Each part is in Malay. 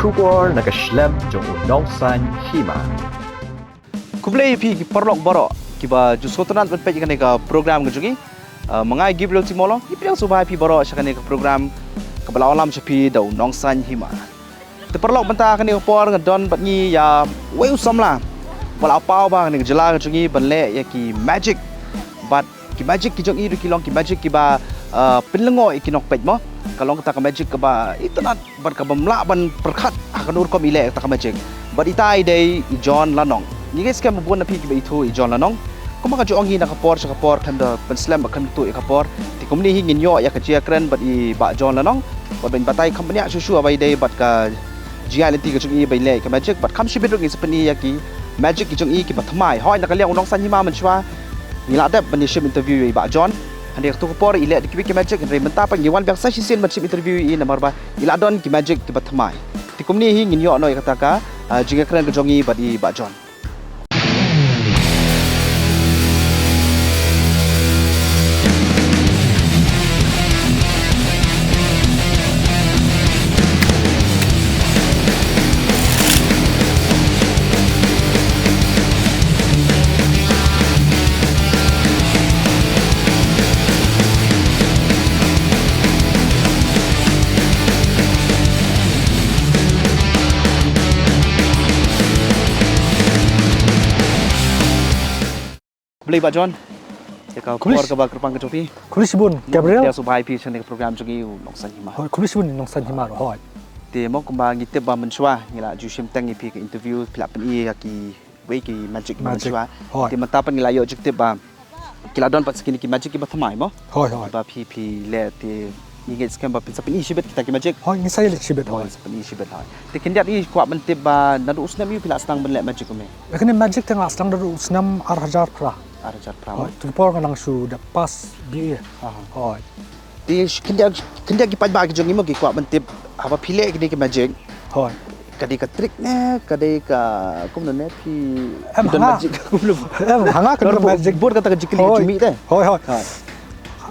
bersyukur nak Islam jong nongsan Hima. Kublai pi perlok borok kiba jusotanan penpej kan ka program ngejungi mengai gibril timolo ipiang subai pi borok syakane ka program kabala alam sepi dau nongsan Hima. Te perlok benta kan ka por ngadon batngi ya wei usamla wala pau ba kan jela ngejungi banle ya ki magic but ki magic ki jong i ki long ki magic ki ba penlengo ikinok pej mo kalau kita ke magic ke ba itanat bar ka bamla ban perkhat akan ur kom ile ta ka magic but itai dei John Lanong ni guys kam bon na pi ki itu John Lanong kuma ka jongi na ka por kan da pen slam kan tu ka por ti kom ni hingin yo ya ka chia kren but i ba John Lanong but ben batai company a su bai dei but ka jia lenti ka jungi bai le ka magic but kam shibit ngi sepeni ya ki magic ki jungi ki batmai hoi na ka liang nong san Hima man chwa ni la dep ban ship interview ba John Andi aku por ile di ki magic re menta pa ngiwan biang sa sin macam interview i nomor ba ila don ki magic ki batmai ti kumni hi ngin yo no kata ka jinga keren ke jongi badi ba John Beli Pak John, ya kau keluar ke bakar pangkat copi. Kulis bun, Gabriel. Dia subai pi sini program jungi nongsan Hima. Kulis bun nongsan Hima roh. Dia mau kembang kita ba mensua, ngila jusim tangi pi ke interview pila pen i ki we ki magic mensua. Dia menta pen ngila yo objektif ba. Kila don pat sekini ki magic ki ba thamai mo. Hoi. Ba pi le ti ingin skam ba pen sapin i shibet kita ki magic. Hoi, ni saya shibet hoi. Sapin i shibet hoi. Ti kendiat i kuat mentib ba nadu usnam i pila stang ben le magic ko me. Kene magic tengah stang nadu usnam 6,000 pra. Arajar pram. Tu por kan langsu dah pas bi. Hoi. Di kendiat ki pajba ki jongi mo ki kuat mentib apa pile kini ki magic. Hoi. Kadai ka trick ne, kadai ka kum ne pi don magic kum lu. Hanga kan magic board kata jikli cumi te. Hoi.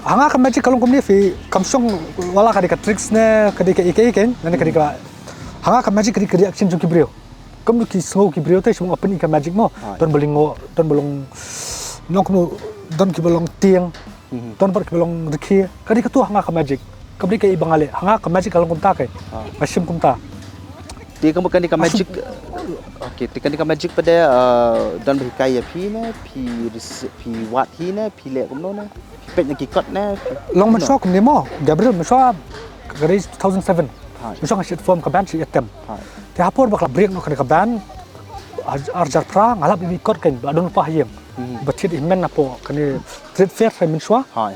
Hanga kan magic kalau kum ni fi kamsong wala kadai ka tricks ne, kadai ka iken, dan kadai ka hanga kan magic kadai action jong ki brio. Kum nu ki slow ki brio te semua open ikan magic mo. Don belingo, don belong Nong kenu don ki belong tiang, don per ki belong rekhi. Kadi ketua hanga ka magic. Kabli ka ibangale. Hanga ka magic kalau kumta kai. Masim kumta. Dia kamu kan ka magic. Okey, tekan ka magic pada don berkai ya pi ne, pi wat hi ne, pi le kumno ne. Pet ne ki kot ne. Long masuk kum ni mo. Gabriel masuk garis 2007. Masuk ngasih form ka band si atem. Te hapor bakal break no ka band. Arjar pra ngalap bi kot kan. Adon pa hayem. Batit imen apo kani trade fair sai mensua hai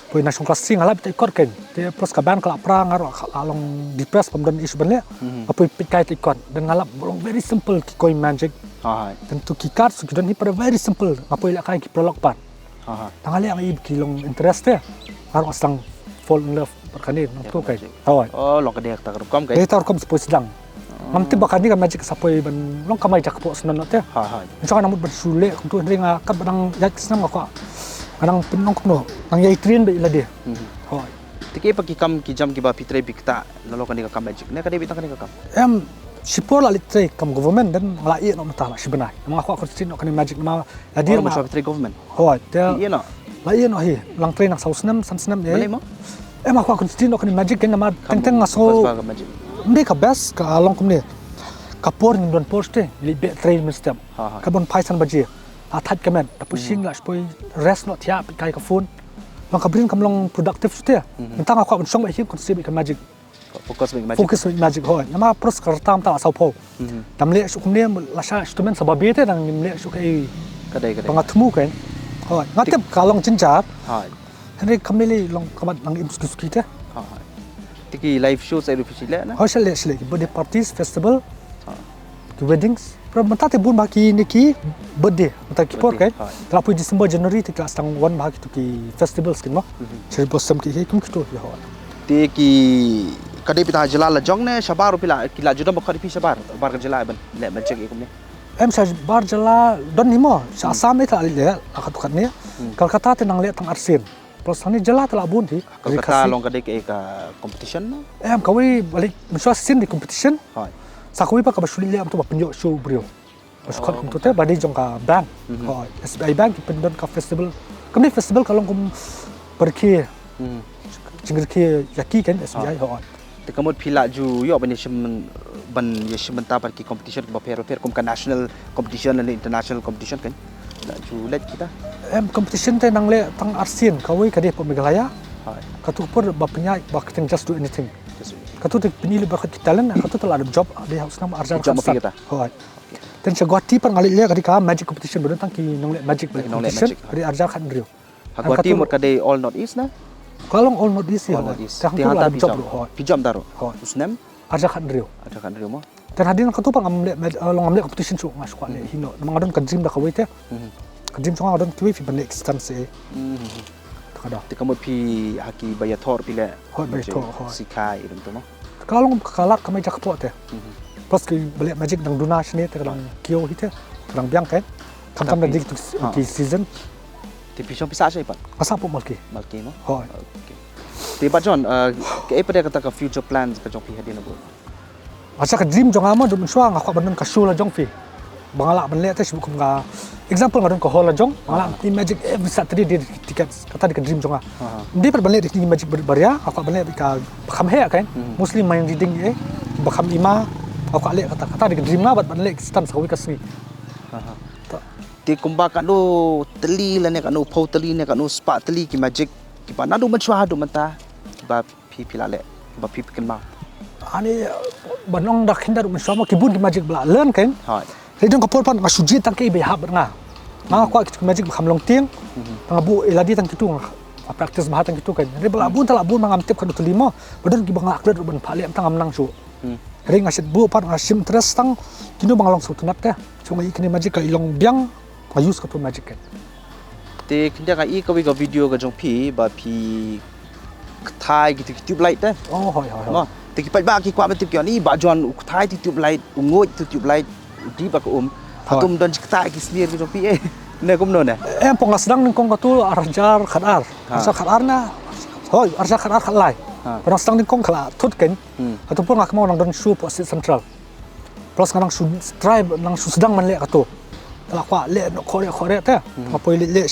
poi national class sing alap ikot kan te pros ka ban kala pra ngaro along depress pamdan isu banle apo pikai ikot dan ngalap bolong very simple ki coin magic hai tentu ki card su dan pada very simple apo ila kai ki prolog pan tangale ang ib ki long interest te ngaro asang fall in love perkani nang tu kai oh long kadek tak kom kai ta kom sepoi sedang Nanti bakal ni kan magic sapoi ban long kamai jak po senan note. Insya Allah namut bersule untuk ringa kat badang yak senam aku. Kadang penong kuno, nang yai train be ila dia. Hoi. Tiki pagi kam ki jam ki ba pitre bikta nolokan ni ka magic. Ne kadai bitang ni ka kam. Em sipor la litre kam government dan ngalai no mata sebenarnya. Mang aku tin no kan magic ma ladir ma pitre government. Hoi. Dia iya no. Lai no hi lang train nak sausnam sansnam ye. Boleh mo? Em aku tin no kan magic kan nama teng ngaso. Mereka best ke along kumni kapor ni don poste libe train system kabon paisan baji atat kemen tapi sing lah spoi rest not ya kai ka phone long kabrin kamlong productive ste mentang aku song him konsep ikan magic fokus with magic hoi nama pros kartam ta sau po tamle su kumni lasha instrument sababi te nang nimle su kai kadai pangatmu kan hoi ngatep kalong jinjat hoi henry kamili long kamat nang imskuski te Tiki live show saya rupi sila na. Hoi sila birthday parties, festival, weddings. Pero mentate bun baki niki birthday, mentate kipor kan. Kalau December January tika stang one baki tu ki festivals kan mo. Ceri bosam ki kum kitu ya hoi. Tiki kadai pita jelala jong ne shabar pila kila juda bakari pi shabar bar jela ban le macek ikum ne. Em bar jela don ni mo. Sa Assam ni tak le akatukat ni. Kolkata tenang le tang Arsin. Plus ni jelas telah bun ti. Kalau kata long kadai ke competition na. Kawai balik mensuas sin di competition. sakui pa ka basuli le am tu penyo show brio Skot kum tu te badi jong ka bank SBI bank pendon ka festival kami festival kalong kum perki jingir ki yaki kan SBI ho te kamot phila ju yo ban yeshim ta par ki competition ba fair kum ka national competition and international competition kan la ju let kita competition te nang le tang arsin kawai ka de po Meghalaya ka tu por ba penya ba can just do anything ka tu te pinili ba ki talent ka tu telah ada job di house nama arjar job kita ho dan Guwahati par ngali le ka magic competition bodon tang ki nang le magic competition di arjar kan rio Guwahati mot ka de all not east na kalong all not easy ho tang tu ada job ho pijam daro usnem arjar kan rio mo dan hadin ka tu pang amle long amle competition chu ngas kwa le hino mang adon ka dream da kawai te ka dream chong adon kiwi fi ban next time se kada te kamot pi haki bayathor pile ho bayathor ho sikai irum to mo kalong kalat kamai jak po te plus ki balik magic dang duna shne te kadang kio hite kadang biang kan tam da dik ki season te pishong pisa sai pat asa po malki mo ho okay te ba jon ke epade kata ka future plans ka jong pi hadin abo asa ka dream jong ama dum swang akwa banon ka show la jong fi bangala ban le te sibu kum ga example ngadon ko hol la jong bangala magic every Saturday dia tickets kata di ka dream jong dia per ban le di magic baria akwa ban le ka kham he kan muslim main reading bakham ima aku alek kata di dream na bat lek stan sawi kasni ti kumba ka no teli la ne ka no phau teli ne ka no spa teli ki magic ki pa na do man chwa do man ta ki ba phi phi la le ba phi ken ma ani banong dak hindar man sama ki bun ki magic bla learn kan ha le dong ka por pan ka suji tang ke be hab nga ma ko ki magic kham long tiang tang bu eladi tang kitu practice bah tang kitu kan re bla bun tala bun mangam tip kan tu limo badon ki bang aklet ban phale tang am nang su ring asit bu pat ngasim tres tang kinu bang long su tunat te chungai kini magic ka ilong biang ma use ka tu magic kan te kinda ka i ka wi ka video ka jong phi ba phi thai ki tube light te oh hoi ma te ki pa ba ki kwa ma tip ki ni ba jon thai ti tube light ngoi tu tube light di ba ko atum don ki thai ki smear ki jong phi ne kum no ne pong asdang ning kong ka tu arjar khadar asa khadar na hoi arjar khadar khalai Parang sedang ni kong kala tut kan, ataupun ngak mau nang don shoe posit central. Plus nang su drive nang su sedang man le kato. Tala kwa le no kore te, ngapoi le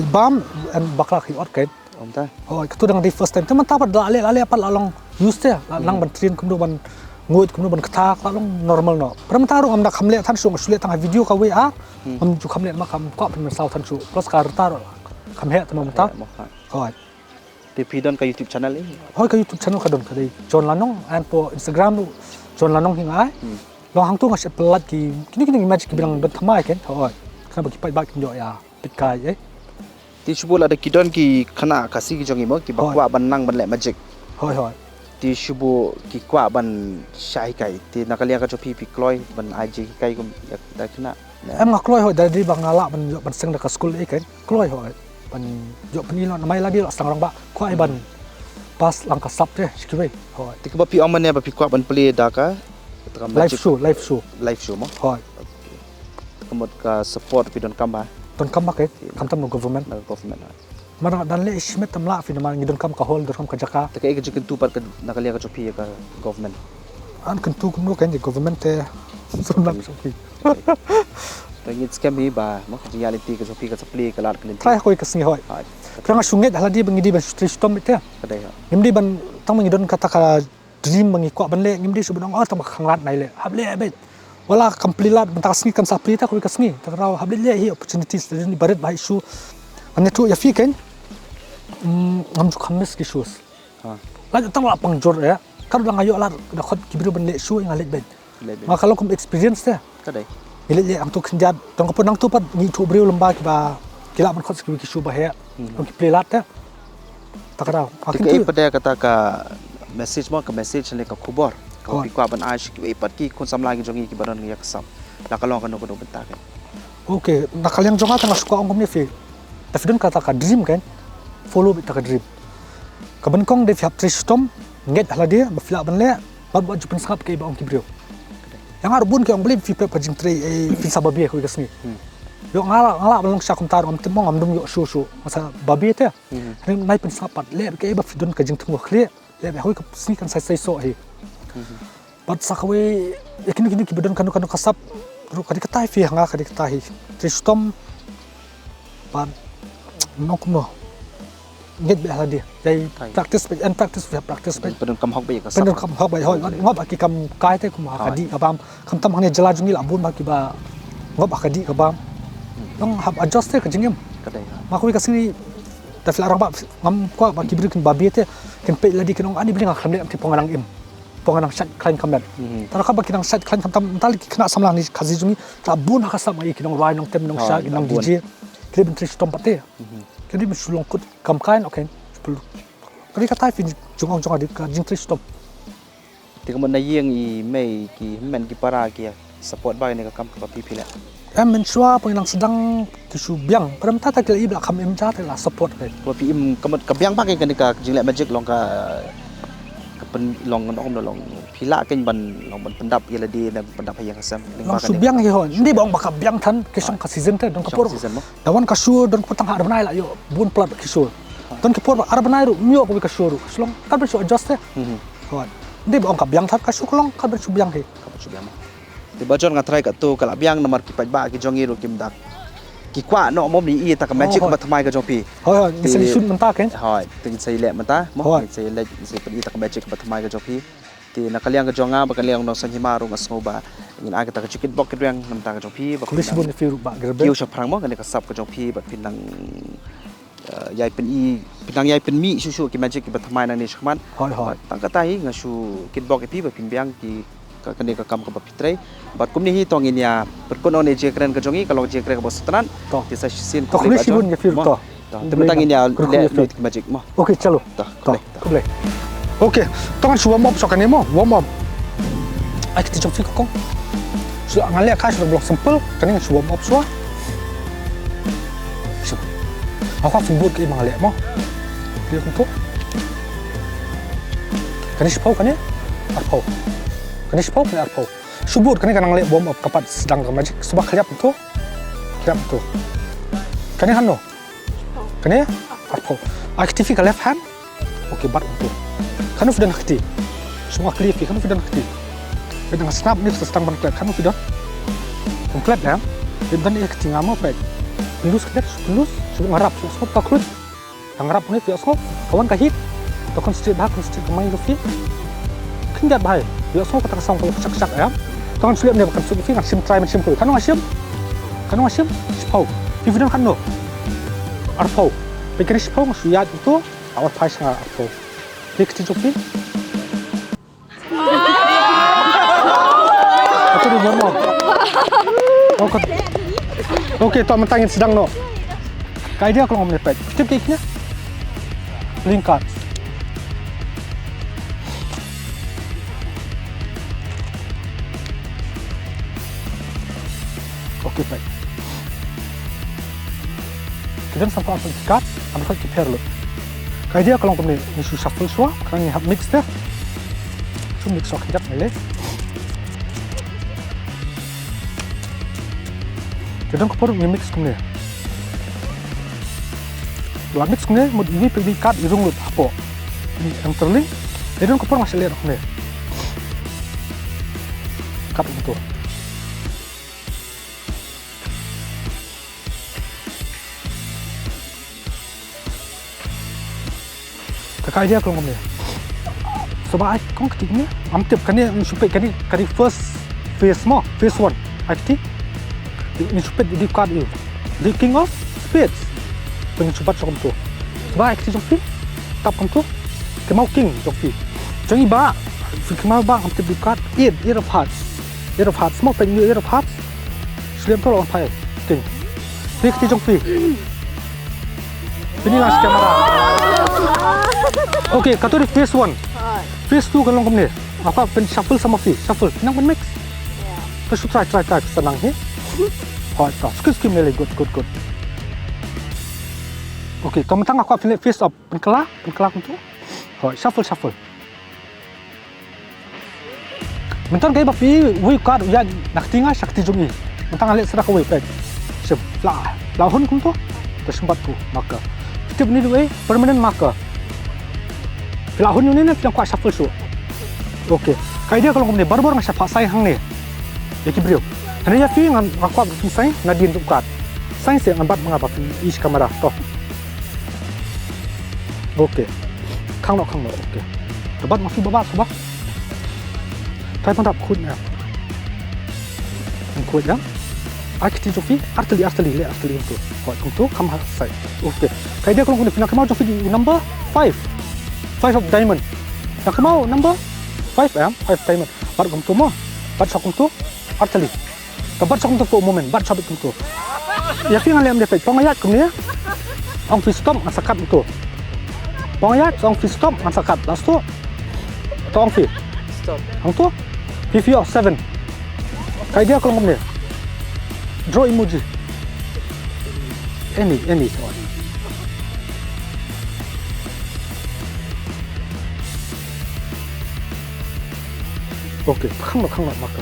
bam and bakla ki ot kan. Ta. Oh, kato dang di first time. Teman tapat ale apa lalong use te, nang ban train kumdo ban nguit kumdo ban kata lalong normal no. Pernah taruh am dak hamle tan su ngasule tang video ka we am ju hamle makam kwa pen sau tan su. Plus ka taruh kam he tamam ta. Oh. Te phi don ka YouTube channel ni hoi ka YouTube channel ka don ka dei John Lanong and po Instagram lu John Lanong hingai long hang tu ngas pelat ki kini magic ki bilang don thamai kan hoi kana bagi pai ba ki yo ya pikai ti shubul ada kidon ki khana kasi ki jongi mo ki bakwa ban nang ban le magic hoi ti shubu ki kwa ban shai kai ti nakalia ka chopi pi kloi ban IG ki kai kum da khana em ngak kloi hoi dari bangala ban seng da ka school kan kloi hoi ban jo penilo namai lagi sang orang ba kwai ban pas langka sap je sikwe hoi ti ka ba pi amane ba pi kwa ban play da ka live show mo hoi kamot ka support pi don kamba don kamba ke kam tam no government mana dan le ismet tamla fi naman ngidon kam ka hol don kam ka jaka ta ka jikin tu par ka nakalia ka chopi ka government an kan tu kum no kan government te sunlam chopi Tengit scam ni ba, mak reality ke sopi ke supply ke lat kelin. Try koi kasni hoi. Pranga sunget haladi bangidi ban stristom itu. Kadai ha. Ngimdi ban tang mangidon kata ka dream mangi kwa ban le ngimdi subang tang khanglat nai le. Hable bet. Wala kamplilat ban tasni kam sapli ta koi kasni. Takraw hable le hi opportunities ni baret bai su. Ane tu ya fi kan. Ngam ju khamis ki shoes. Ha. La tang la pang jor ya. Kar lang ayo la da khot kibru ban le su ngalet bet. Ma kalau kum experience te. Kadai. Ile ang tu kenjat tong ko nang tu pat ni tu brio lomba ki ba kila man khot ki su ba he tong ki playlat ta takara akin tu pada kata ka message mo ka message le ka khubor ka pi kwa ban ash ki pat ki kon samla gi jongi ki baron ngi yak sam la kalong kan ko do benta kan okay nakal yang jonga tang suka ongom ni fi tafidun kata ka dream kan follow bit ka dream ka ban kong de fiap tristom nget hala dia ba fila ban le ba ba jupen sap ke ba ong ki brio yang arbun ke ong beli fi pajing tre fi sababi ko gasni yo ngala balong syakum tar om timong am dum yo su masa babi te nai pen sapat le ke ba fidun ka jing tmu khli le ba hoi ka sni kan sai so hi But sakawe kini kibedon kanu kasap ru kadi katai fi hanga kadi katai tristom ban nokno nget be hadi jai practice and practice we have practice Pedon kam hok ba ka pendon kam hok bai hoi ngob aki kam kai te kum kadi kabam kam tam hang jala jungi abun ba ki ba ngob akadi kabam dong have adjust ke jingem kadai makui kasini ta fil arang ba ngam kwa ba kibri kin babi te kin pe ladi kin ani bling kham le ti ponganang im ponganang shat klain kamet tara ka ba kinang shat klain kam tam tal ki khna samlang ni khazi jungi ta bun ha sam ai kinong rai nong tem nong sha kinong dj kleben tristom pate kadi mi sulong kut kam kain okay perlu kadi katai fin jong adi ka jing tristom ti kam na yeng i mei ki men ki para ki support ba ni ka kam ka pi la men shwa penang sedang kisu biang padam tata kila ibla kam em cha la support kai ko pi im kam ka biang ba kan ka jinglet magic long ka pen long ngom long pila kan ban long ban pendap ya di dan pendap yang kasam long su biang he hon ndi bang baka biang than kisong ka season te don ka por dawan ka su don ku tang ha banai la yo bun plat kisu don ka por ar banai ru myo ko ka su ru slong ka ber su adjust te hon ndi bang ka biang than ka su klong ka ber su biang he ka ber su biang ti bajon nga try ka tu kala biang nomor ki ba ki jongi ru kim dak ki kwa no mom ni i ta ka magic ba thamai ka jong pi hoi ni seli sun menta ken hoi tin sai le mata mo sai le sai pi ta ka magic ba thamai ka jong pi ti nakaliang ka jonga ba kaliang no san hima ru ngas ngoba ngin aga ta ka chicken box kedang nam ta ka jong pi ba kulis bun fi ru ba gerbe kiu sha prang mo kan ka sap ka jong pi ba pinang yai pen i pinang yai pen mi su ki magic ki ba thamai na ni shman hoi tang ka tai ngasu kit box pi ba pin biang ki ka kani ka kam ka bapitrai bat kumni hi tong inia perkon one je kren ka jongi kalau je kren ka bosutran ti sa sin to kulis bun ya fir to temetang inia le fit magic mo okay chalo to kuble okay tong su warm up so kan mo warm up ai ti jom fi ko su ngale ka su blok simple kan su warm up so aku fin bud ke mangale mo dia ko kan is pau kan ya pau kani spok ni arpo subur kani kanang le bom up kapat sedang ka magic subak khaliap tu kani hanno kani arpo aktifi ka left hand okay bat tu kanu fidan akti semua clear fi kanu fidan akti dengan snap ni sedang ban klep kanu fidan komplit ya dan akti ngamo pek lulus klep lulus sebab ngarap sebab ka krut ngarap ni fi asop kawan ka hit to konstrit ba konstrit main fi kindat bahai dia semua kata kasang kalau kecak-kecak ya. Tangan sulit ni bukan sulit kan sim try sim tu. Kanu asyam spau. Dividan kan no. Arpau. Pikir spau suyat itu awal pai sangat arpau. Dia kecil jokin. Atau di mana? Okey, tak mentangin sedang no. Kai dia kalau ngomong lepet. Tip keknya. Lingkar. Okay, baik. Kita sampai ambil tikat, ambil kiper lo. Kaya dia kalau kami isu shuffle semua, kami have mix deh. So mix sok hijab ni. Kita kapur mix kami. Dua mix kami, mud ini pergi kat irung lo apa? Ini yang terling. Kita kapur masih lihat kami. Kat itu. Kakak dia kalau ngomong sebab ai kong ketiknya amtip kan dia supaya kali first phase mo phase 1 aktif ni supaya di card you the king of spades pengen cepat sokom tu sebab aktif joki tap kom tu kemau king joki jangan ba kemau ba amtip di card eight of hearts mo pengen eight of hearts selem tu lawan pai king dia aktif joki ini lah kamera. Okay, kata dia phase 1. Phase 2 kalau kamu ni, apa pen shuffle sama shuffle, nang pen mix. Terus try senang ni. Hoi, tak. Skip ni good. Okay, kamu tang aku pilih phase up, pen kelah tu. Hoi, shuffle. Mentang kayak bapi, we card ya nak tinggal sakti jungi. Mentang alik serak we pek. Sip, lahun kamu tu. Tersempat tu maka. Kita ni dua permanent marker. Filahun ni nak yang kuat shuffle so. Okey. Kai dia kalau kau ni baru-baru ngasih pasai hang ni. Ya kibrio. Hanya ya fi ngan aku aku sai nadin tukat. Sai se ngan bat mengapa fi is kamera toh. Okey. Kang lo okey. Debat masih babat sebab. Tai pandap khut ni. Khut ya. Akti jofi arteli itu. Kau tu kam sai. Okey. Kai dia kalau kau ni nak mau jofi number 5. 5 of diamond. Nak mau number 5 diamond. Bat kum tu mo. Bat sok kum tu arteli. Bat sok kum tu moment. Bat sabit kum tu. Ya fi ngan lem dia pek pangayat kum ni. Ong fi stop masakat tu. Pangayat ong fi stop masakat. Last tu. Ong fi. Stop. Ong tu. Fi of 7. Kai dia kalau kum ni. Draw emoji. Any one. Okey, khang lo maka.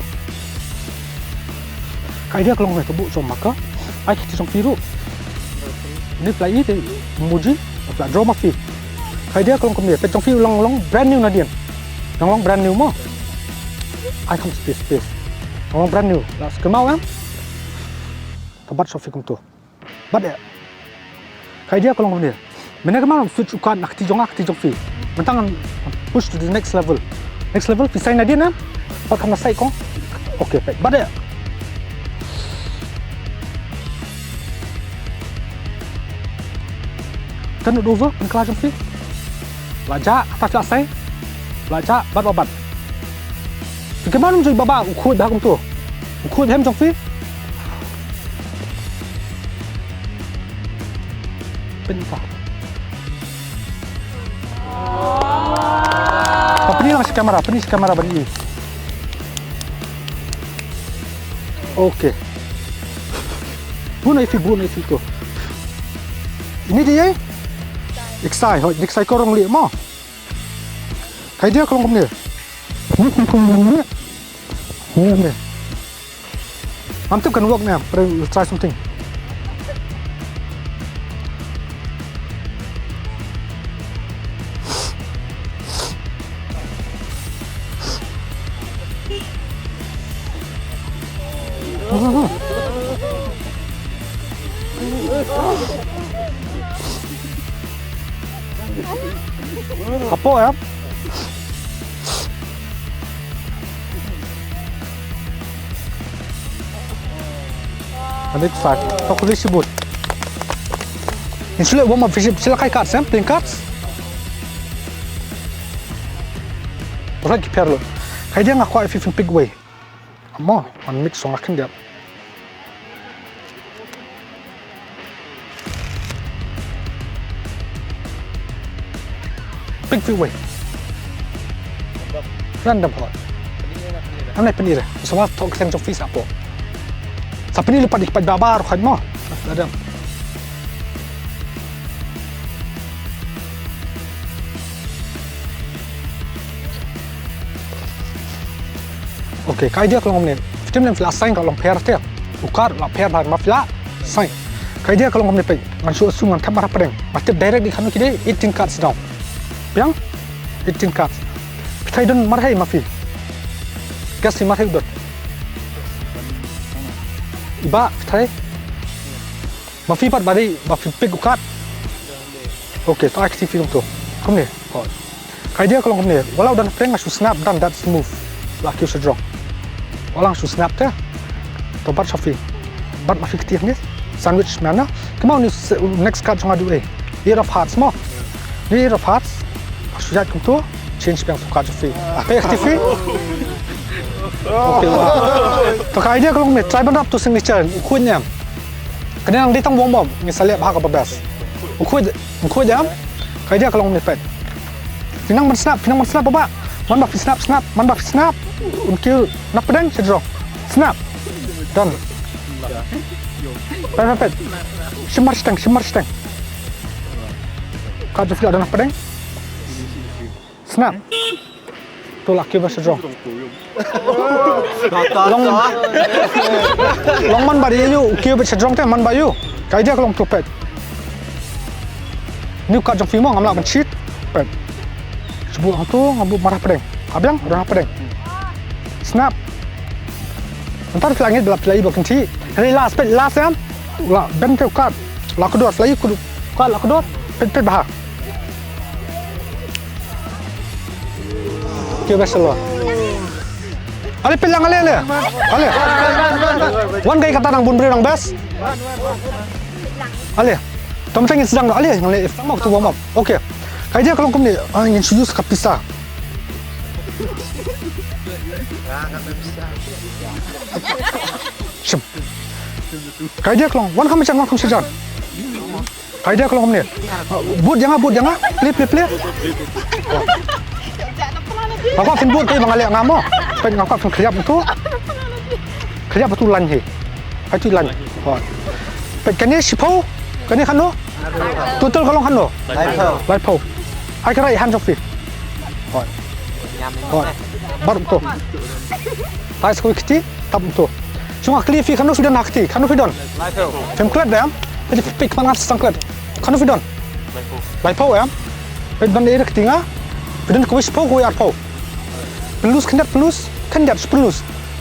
Kai dia kalau tu bu som maka, ai kita som firu. Ni play ni emoji, play draw mafi. Kai dia kalau kami pet som firu long brand new nadian. Long brand new mo. Ai come space. Long brand new. Las kemau Tempat Sofi kum tu. Bad ya. Kai dia kalau dia. Mana kemana switch ukan akti jong fi. Mentang push to the next level. Next level pisai na dia na. Pat kamu sai kong. Okey, baik. Bad ya. Turn it over, kelar jong fi. Belajar atas sai. Belajar bad. Bagaimana menjadi baba ukut dah kum tu. Ukut hem jong fi. Bentar. Penis kamera bani. Okey. Bunai fi tu. Ini dia. Exai korong li mo. Kai dia kalau ni. Ni. Mantap kan work ni. Try something. Apa ya? Ada besar. Aku boleh sebut. Ini sulit warm up. Silakan cards, playing cards. Lagi perlu. Kayak dia ngaku ada 15 big way. Mo, on mix song akan dia. Big way. Random hot. Amne penir. Semua talk tentang Sofi apa. Sa penir lipat babar kan mo. Ada. Okey, kai dia kalau ngomongin. Kita mesti flash sign kalau pair dia. Ukar la pair bar mafla sign. Kai dia kalau ngomongin pe. Mansu sungan tamar apa deng. Pasti direct di kanu kide 18 cards down. Yang 18 cards. Kita don marhai mafi. Gas si marhai dot. Iba kita mafi pat bari mafi pick ukar. Okey, tak aktif film tu. Kom ni. Kai dia kalau ngomongin. Walau dan prank asu snap dan that smooth. Laki usah draw. Walang su snap dia. Tempat Sofi. Bat mafi ketiak ni. Sandwich mana? Kemau ni next card cuma dua. Year of Hearts mo. Year of Hearts. Sujat kum tu change piang suka Sofi. Apa aktif ni? Okey. Tu kai dia kalau me try ban up tu signature ukutnya. Kena nang ditang bom misalnya bahag apa best. Ukut jam. Kai dia kalau me pet. Finang man snap apa? Man bafi snap. Until nak pedang cedera. Snap. Done. Pet. Shimmer stang. Kau Sofi ada nak pedang? Snap. Tu laki bahasa drong. Long man bari you, kau bahasa drong tu man bayu. Kau dia kalau tu pet. Ni kau jom film ngamla ban cheat pet. Sebut tu ngabu marah pedeng. Abang marah pedeng. snap. Ntar filangnya dalam filai bukan ti. Ini last ya. Lah ben tu kat. Lah kedua filai kudu. Kat lah kedua. Pet bahak. Okay, best lah. Ale pelang ale. Wan gay kata nang bun beri nang best. Ale. Tomteng sedang ale nang le sama tu warm up. Okay. Kaya dia kalau kamu ni introduce ke pizza. Siap. Kaya dia kalau wan kamu jangan sejan. Kaya dia kalau kamu ni. Buat jangan. Play. Aku akan buat kayak mengalir ngamo. Pengen aku akan kerja betul lan he. Itu lan. Pengen ni sipau. Kan ni kan lo. Total kalau kan lo. Live pau. Ai cái này hand of it. Baru tu. Ai sekali kiti tab tu. Cuma clear fi kanu fidan hakti. Kanu fidan. Fem klat dah. Jadi pick mana sangklat. Kanu fidan. Live pau ya. Pedan ni kiti ngah. Pedan kau sipau kau ar pau. Pelus.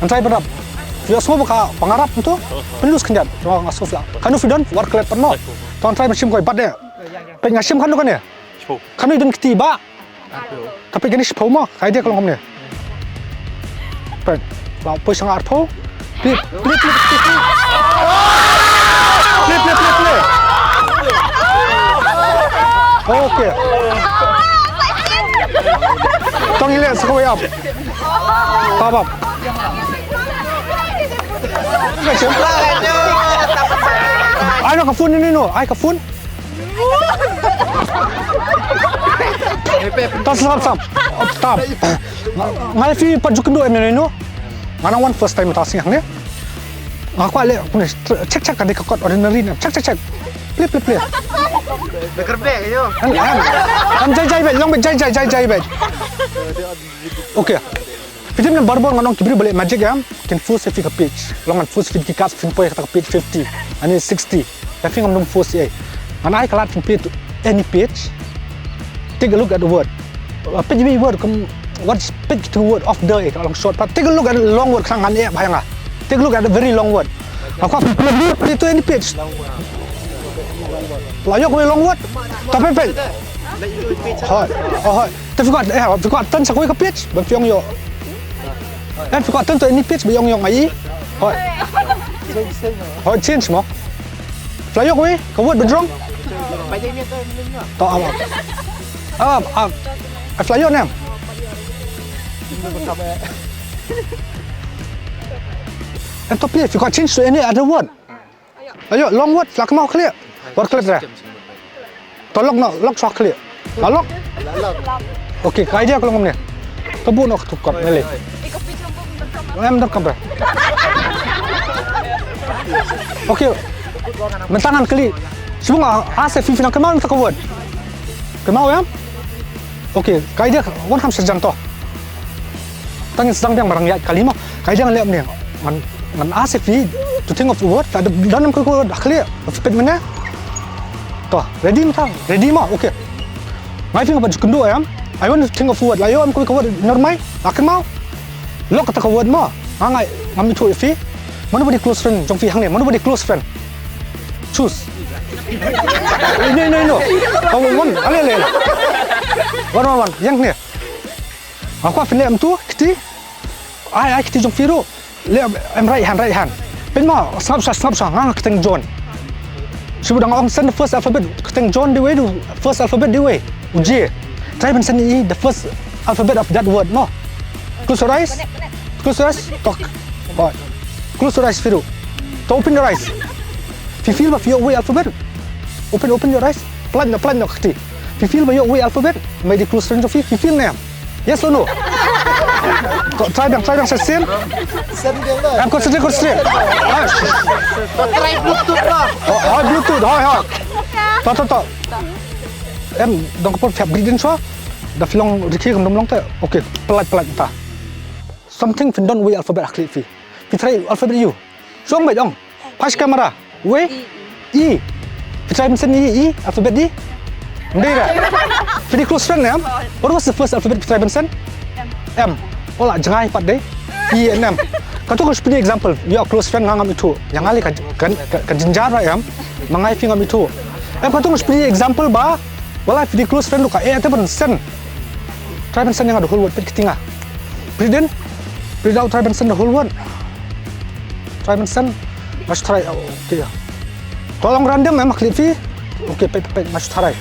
Nanti berap. Dia semua buka pengarap tu. Pelus kendat. Cuma ngasuh lah. Kanu fidan war klat penuh. Tuan try macam kau ibat dia. Pengasim kanu kan ya. Kanu idun ketiba. Tapi gini sepau mah. Kaya dia kalau kamu ni. Pen. Lalu sangat arpo. Play. Okay. Tong ilet sekali up. Tabap. Ai nak kafun ini no. Ai kafun. Tas sam. Stop. Ngai fi paju kendo emene no. Mana one first time tas yang ni. Aku ale cek kan dia kot ordinary ni. Cek. Play. Bekerbek je. Am jai bet, long bet jai bet. Okay. Pijam yang baru nganong kibri balik magic ya. Can full safety ke pitch. Longan full safety kas fin poy kata ke pitch 50. Ani 60. Tapi ngamdom full safety. Mana ai kalat fin play to any pitch. Take a look at the word. Pitch be word what pitch to word of the long short. But take a look at the long word kang ane bayang ah. Take a look at the very long word. Aku play to any pitch. Layok boleh long word. Tapi pen. Hoi. Tapi fikot tan sakoi ke pitch. Berfiong yo. Dan fikot tan to any pitch berfiong ai. Hoi change mo. Layok boleh ke word bedrong. Tak apa. Layok ni. And to play fikot change to any other word. Ayo long word lah mau clear. Word clear dah. Tolong nak lock shock clear. Lock. Okey, kaya dia kalau ngomong ni. Tebu nak tukar ni. Em dah kamera. Okey. Mentangan kali. Semua asal FIFA nak kemau tak word. Kemau ya? Okey, kaya dia wan ham sejam toh. Tangin sedang yang barang ya kali mah. Kaya dia ngeliat ni. Man asal fi to think of the word. Ada dalam kau word clear. Speed mana? Toh, ready mah, okay. Ngai fi ngapa jukundo ya? I want to think of word. Layo am kau word normal. Akan mau. Lo kata kau word mah. Ngai ngami tu fi. Mana body close friend jong fi hang ni. Mana body close friend. Choose. No. One. Ale. One. Yang ni. Aku afin am tu kiti. Ai kiti jong fi ro. Le am right hand. Pen mah snap ngang keteng John. Sebab orang send the first alphabet keteng John the way to first alphabet the way. J. Try men send the first alphabet of that word no. Close your eyes. Talk. Right. Close your eyes Firu. To open your eyes. If you feel your way alphabet. Open your eyes. Plan no kati. If you feel your way alphabet, may the close range of you feel now. Yes or no? Try them session. I'm concentrate. Try Bluetooth lah. Bluetooth. Tak. Em dong kepot fab gridin so. Da filong riki kem dom long te. Okay, pelat ta. Something fin don way alphabet akli fi. Fi try alphabet you. Song bai dong. Pas kamera. We E. Fi try men E alphabet D. Ndai dah. Fi close friend ya. What was the first alphabet fi try men M. Olah jangai pat deh. PNM. Kau tu kau seperti example, you are close friend ngam itu. Yang ali kan jenjar ya, mangai ngam itu. Kau tu kau seperti example ba, wala di close friend lu ka ate ben try ben yang ada whole world pit ketinga. Presiden out try ben the whole world. Try ben mas try okay. Kalau random memang klik fi, okay mas try.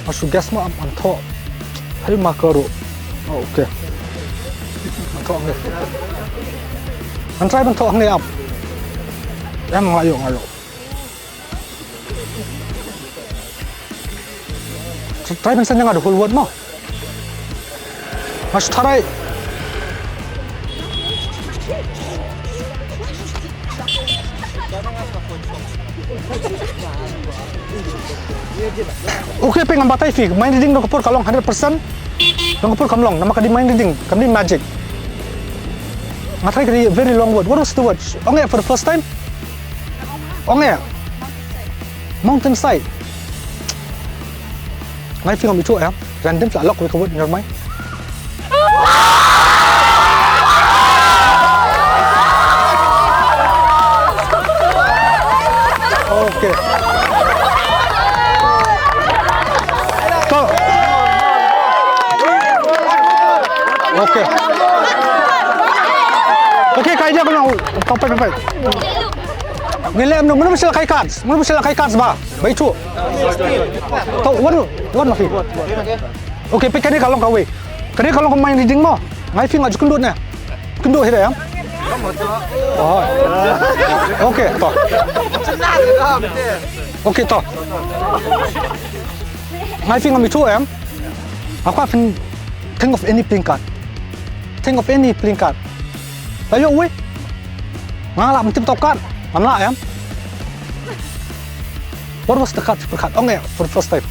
Mas gas mo am tho. Hai makaro. Okay. Tho nge. An try ben tho nge up. Em ngayo. Try ben yang ada whole world mo. Mas try. Okay, pengen batai fi main reading dong kapur kalong 100%. Dong kapur kamlong nama kadi main reading, kadi magic. Ngatai kadi very long word. What was the word? Onge for the first time? Onge. Mountain side. Ngai fi ngam itu ya. Random lah lock with word in your mind. Okay. Okay. Okay, kaya dia kena papai. Ngelem no, mana bisa kai cards ba? Bai chu. Tau one mafi. Okay, pekan ni kalau kau we. Kani kalau kau main reading mo, ngai fi ngaju kendut ne. Kendut hira ya. Oh. Okay, to. Okay, to. Ngai fi ngam chu em. Aku akan think of any playing card. Think of any playing card. Ayo we. Ngalah mesti tahu card. Mana ya? What was the card? Okay, for the first time.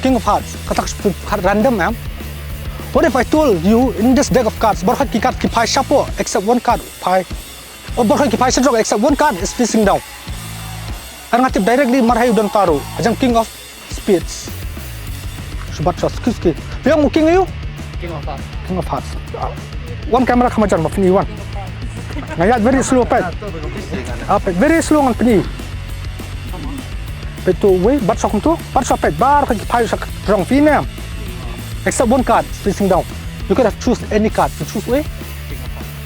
King of Hearts. Kata card random ya. What if I told you in this deck of cards, berhak ki card ki pai shapo except one card pai. Or berhak ki pai sedrok except one card is facing down. Ang ngatip directly marhayu dan taruh. Ajang King of Spades. Subat shot. Excuse me. Yang mu king ayu? King of Hearts. One camera kamajan ma fini one. Ngayat very slow pet. Very slow ngan pini. Petu we bat shot tu. Bat shot pet bar kaki pai shot rong fini. Except one card facing down. You could have choose any card. You choose way.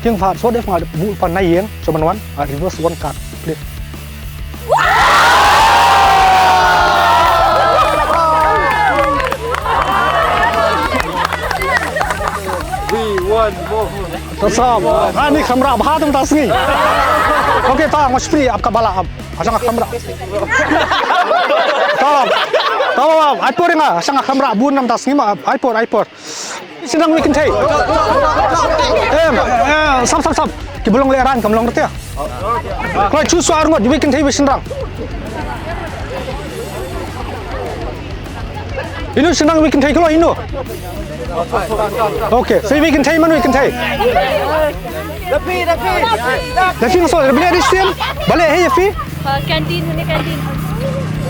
King of Hearts. What if ngad bu pan nai yang cuman one. Reverse one card. Play. Tasam. Ini kamera bahat tum tasngi. Okay, ta mas free आपका बाला अब. Asang kamera. Tahu, iPod enggak? Asang kamera bun nam tasngi ma iPod. Sedang weekend hey. Sam. Kibulong leran kamlong rete. Kalau choose suar ngot weekend hey sedang. Ini sedang weekend hey kalau ini. Okay, so we can take man, we can take. Dapi masuk, beli ada steam. Balik hey Yafi. Kantin.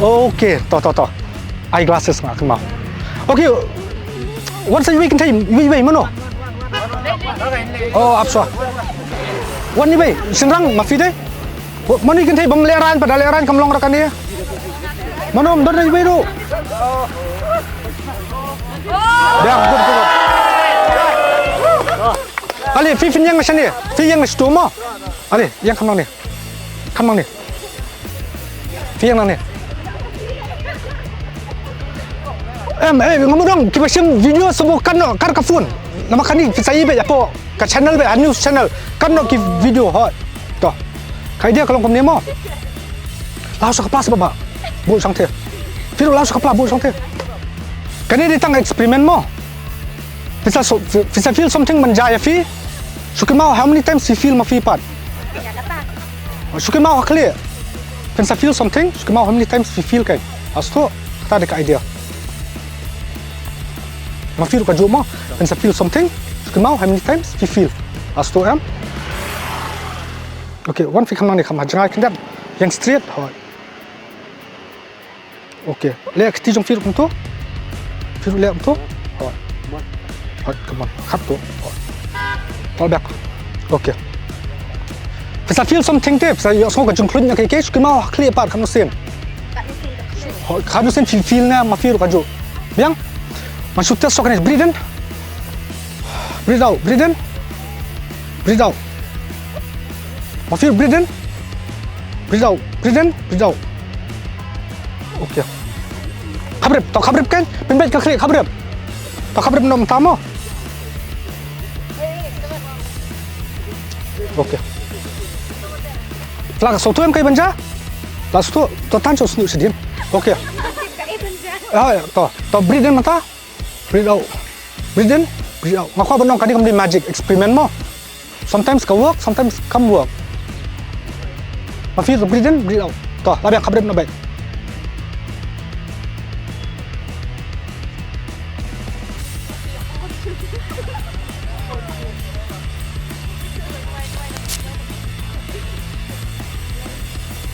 Okay, to. Eyeglasses nak kemau. Okay, what say we can take? We mana? Oh, absah. One ni bay, senang mafi deh. Mana we can take? Bang leran, pada leran kamlong rakan dia. Mana don ni bay tu? Dah, good. Ali, Fifin yang macam ni, Fifin yang situ mo. Ali, yang kamang ni, Fifin yang ni. Ngomong dong, kita sim video semua kan kafun. Nama kan ni saya be apa? Ke channel be, news channel. Kan nak video hot. Toh. Kai dia kalau kau ni mo. Langsung ke kelas bapa. Bu sang teh. Fifin langsung ke kelas bu sang teh. Kani ditang eksperimen mo. Bisa feel something menjaya fi. Suki mau how many times you feel ma fi pat. Suki mau clear. Bisa feel something, suki mau how many times you feel kai. Asto kita ada idea. Ma feel ka juma, bisa feel something, suki mau how many times you feel. Asto am. Okay, one fi kamang ni kam jangan kendap yang straight hot. Okay, lihat kita jom feel kum tu. Feel lihat tu. Hot, come on, cut tu. Fall back. Okay. Bisa feel something tip, saya semua kejung keluar nak kekej, kemau clear part kamu sen. Kamu sen feel na ma feel kaju. Biang, masuk tes sok ni breathe in, breathe out, breathe in, breathe out. Ma feel breathe in, breathe out, breathe in, breathe out. Okay. Khabrib, tau khabrib kan? Pynleit ke clear khabrib. Tau khabrib nom tamu. Okay. Flag satu em kai banja. Flag satu to tan cho snu sedin. Okay. Ah, to breathe in mata. Breathe out. Breathe in, breathe out. Ngakwa benong kadi kamdi magic experiment mo. Sometimes ka work, sometimes come work. Ma feel breathe in, breathe out. To, labi khabrib no baik.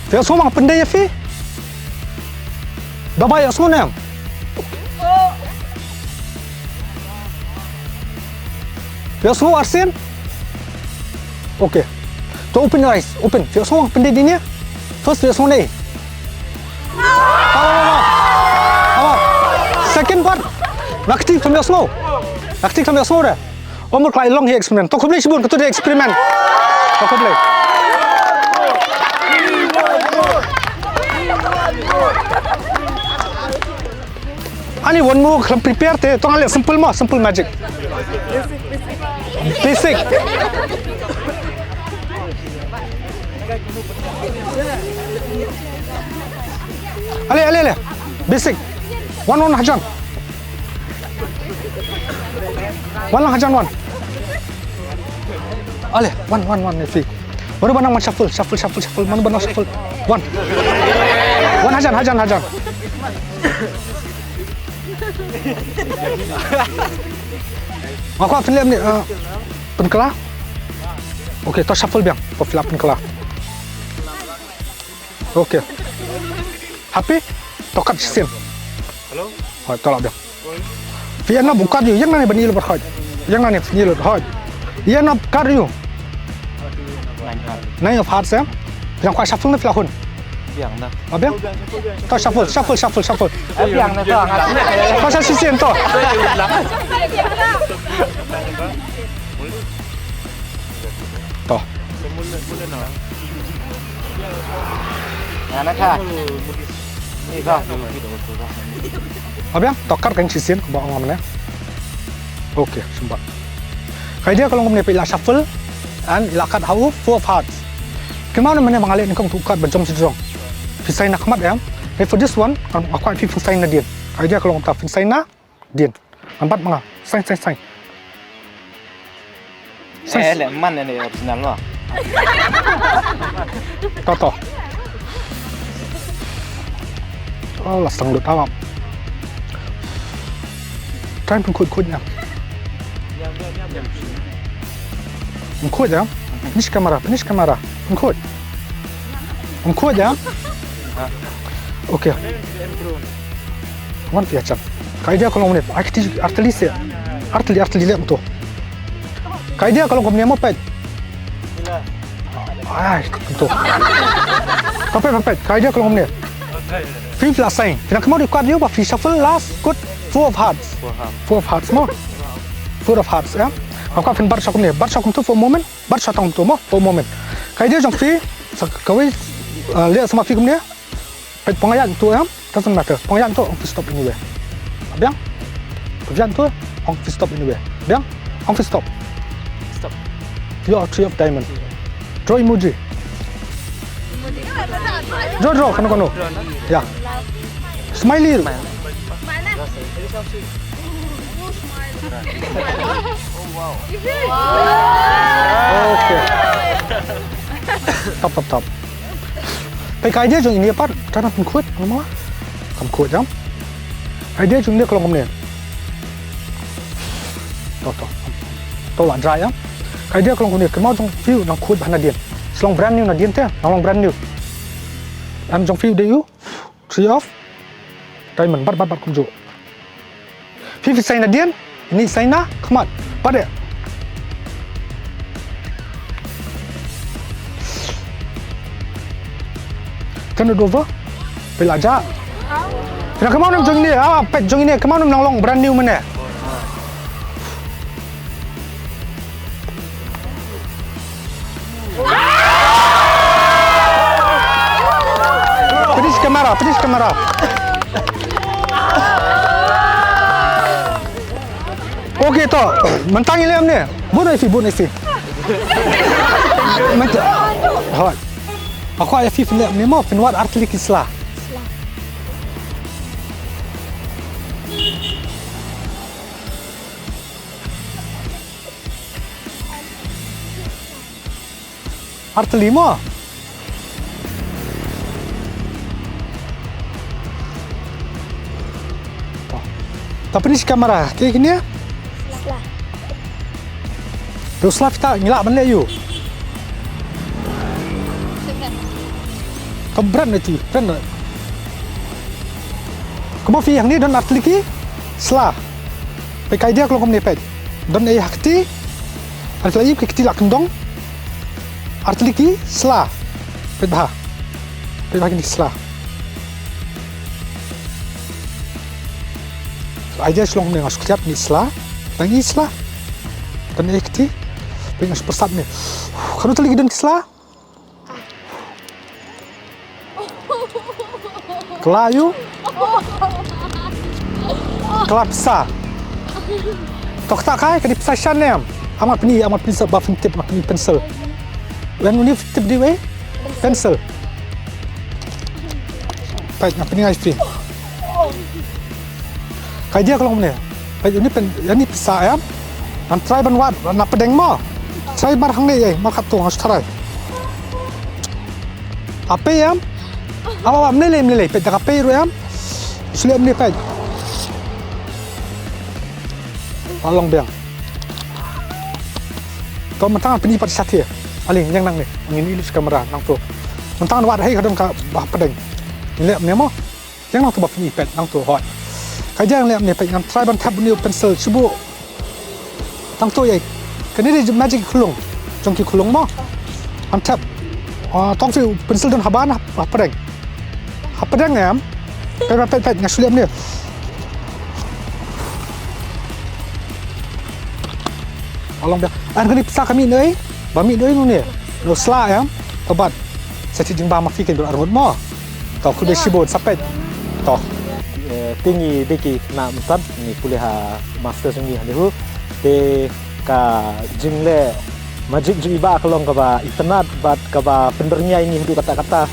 Dia semua pandai ya, Fi. Dah banyak semua ni. Dia semua arsen. Okay. To open your eyes. Open. Dia semua pandai di ni. First dia semua ni. Awak. Second part. Nakti kami semua. Nakti kami semua dah. Umur kelai long here eksperimen. To kami sebut ketu dia eksperimen. To kami. Ani one more kalau prepare te, tong ale simple mah, simple magic. Basic. Ale. Basic. One hajan. One hajan one. Ale, one ni fi. Baru banang shuffle. Mana banang shuffle. One hajan. Aku film ni Pynleit. Okey, to shuffle biang. To film Pynleit. Okey. Happy? To cut scene. Hello. Hai, tolak biang. Fiana buka dia. Yang mana bani lu berkhaj? Yang mana ni lu berkhaj? Yang nak cut you. Nine of hearts ya. Yang kau shuffle ni filahun. Biang dah. Biang? To shuffle. Biang na to. Kau saya sisi to. To. Yan ka. Ikaw. Biang? To cut kan sisi kau bawa mana? Okay, sempat. Kaya dia kalau kau menepi shuffle and ilakat hau 4 of hearts. Kemana mana mengalir ni kau tukar berjam sejong. Fisai nak kemat ya. For this one, aku akan fisai na dia. Idea kalau kita fisai na dia. Empat manga. Sai. Le mana ni original lo. To. Oh, lasang lu tawam. Try pun kuat ya. Kuat ya. Finish kamera. Kuat ya. Okay. One piacam. Kaidah kalau menit. Artili lihat tu. Kaidah kalau kau menemu pet. Tu. Papet. Kaidah kalau menit. Fifth last sign. Kita kemau di kuat dia. But shuffle last. Good. 4 of hearts. 4 of hearts more. 4 of hearts ya. Aku akan bar syakum ni. Bar syakum tu for a moment. Bar syakum tu mo for a moment. Kaidah jong fi. Kau lihat sama fi kum ni. Pengayan tu ya, doesn't matter. Pengayan tu on stop anyway. Biang? Pengayan tu on stop anyway. Biang? On stop. Stop. You are 3 of diamond. Draw emoji. Draw. Kano. Ya. Smiley. Okay. Top. Cái idea chung ini apa? Cara pengkut, nama? Pengkut jam. Idea chung dia kalau ngomong ni. To wan dry ya. Idea kalau ngomong ni, kemau chung view nang kut bahana dia. Selong brand new na dia teh, nang brand new. Am chung view dia you. 3 off. Diamond bat kumju. View sign na dia, ini sign na, kemat. Pada. Kan udah over. Belajar. Kena kemau nam jong ini. Pet jong ini kemau nam nang brand new mana? Finish kamera. Okey to. Mentang ini amne. Buat Ifi. Hot. Aku ayah Ifi filem ni mau finwat artlik islah. Art 5. Tapi ni kamera, kayak gini ya? Terus lah kita ngilak benda you. Kau brand itu, brand. Kamu fi yang ni dan art lagi, selah. Pakai dia kalau kamu nepet. Dan ayah keti, art lagi keti lak kendong. Art lagi, selah. Pet bah ni selah. Aja selong ni ngas ketiap ni selah, tangi selah. Dan ayah keti, pengas persat ni. Kamu tu lagi dan selah. Kelayu, kelap besar. Tok tak kai kadi besar shan ni. Amat peni sebab tip amat peni pensel. Dan ni tip di way pensel. Baik, nak peni ice cream. Kai dia kalau mana? Baik ini besar ya. Nam try ban wat nak pedeng mo. Try bar hang ni ma kat tu harus try. Apa ya? Awak menilai pet tak apa itu ya? Sulit menilai pet. Tolong biang. Kau mentang apa ni pada satu ya? Aling yang nang ni, ini ilus kamera nang tu. Mentang wat hai kadang ka bah pedeng. Nilai ni mo. Yang nang tu bah ni pet nang tu hot. Kajian nilai ni pet nang try ban tab ni pensel cubu. Nang tu ye. Kini dia magic kulung. Jongki kulung mo. Antap. Tong tu pensel dan haban bah pedeng. Apa dah ngam? Pet ngas sulit ni. Tolong dia. Kini pisah kami ni. Bami ni. Lo sela ya. Tobat. Saya cik jengba mafi kan berarut mo. Tau kuda sibut sampai. Tau. Tinggi deki nak mentat ni kuliah master sungi hadihu. Te ka jingle majik jiba kalong ka internet bat ka pendernya ini hidup kata-kata.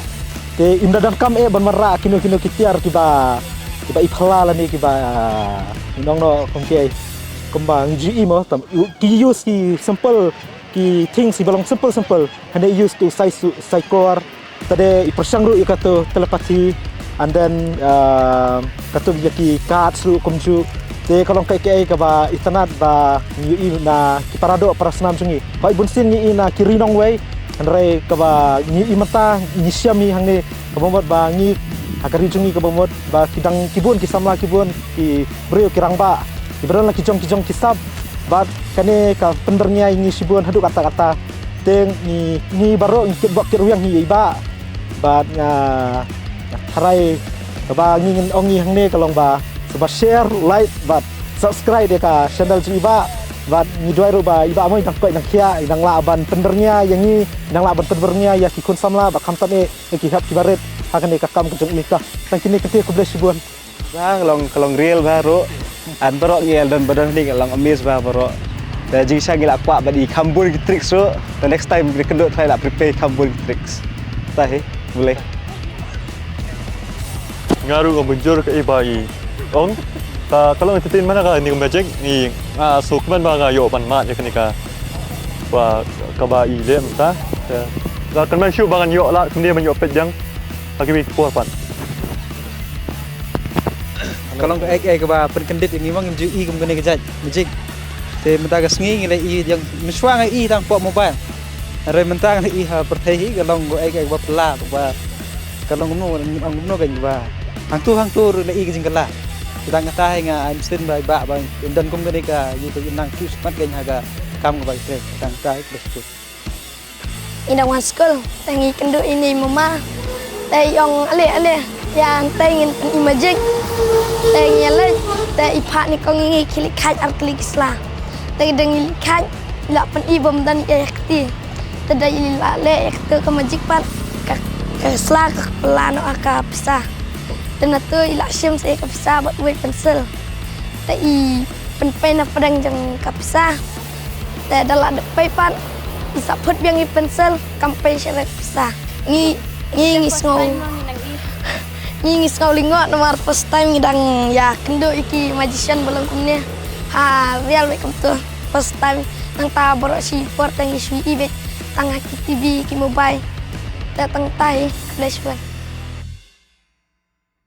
Te imda dan kam ban marra kino kitiar kiba iphala ni kiba nong no kongke kembang GE mo ki use ki simple ki things si balong simple hanya use to Sorkar tade ipersang ru ikato telepati and then kato ki cards ru komju te kalong kai ka internet ba ni na kiparado para senam sungi ba ibunsin ni na kirinong way Andai kaba ni imata ni siami hangne kabomot ba ni akari jungi kabomot ba kidang kibun kisamla kibun ki brio kirang ba ibaran la kijong kisab ba kane ka pendernya ini sibun hadu kata-kata teng ni baro ni kibak kiruyang ni iba ba nga harai kaba ngin ongi hangne kalong ba seba share like ba subscribe de ka channel jiba Bat ni dua ruba iba amoy nang koi nang kia nang laban pendernya yang ni nang laban pendernya ya ki kun samla ba kam tane ki hap ki baret hakan ni kakam kejung ita tang kini ketia ku blesibuan Bang kalong real baru an barok ngel dan badan ni kalong amis ba barok da jing sya gila Kwah badi kambul ki tricks so the next time dia kendut try nak prepare kambul ki tricks tah boleh ngaru ko bujur ke ibai ong kalau entertain mana ka ni magic ni sukman ba ga yo pan ma je kanika wa ka ba i lem ta la kan man shu ba kan yo la kemudian man yo pet jang aki ko pan kalau ke ba perkendit ini mang ju i kum kene kejat magic te menta ga sngi ngile i yang miswang i tang po mobile re menta ga i ha perthei kalau go ba pla ba kalau ngumno ga ba hang tu le i ga jingkala kita ngatai nga Einstein ba dan kum kene ka YouTube nang kius mat ga haga kam ga ba tre tang kai plus Indah school tangi kendo ini mama Tay yang ale yang tay ingin magic. Tay nyala tay ipak ni kong ingi kilik kaj artlik islah. Tay dengi kaj la pen ibom dan ya yakti. Tada ili la le yakti ke magic pat ke islah ke pelano aka pisah. Dan itu ila sim saya ke pisah buat duit pensel. Tay pen na pedang jang ke pisah. Tay dalam depai pat isa put biang i pensel kampai syarat pisah. Ngi ngis ngau lingot nomor first time ngidang ya kendo iki magician belum kumnya real baik tu first time nang ta borok si port tang isu ibet tang TV ki mobile datang tai flash ban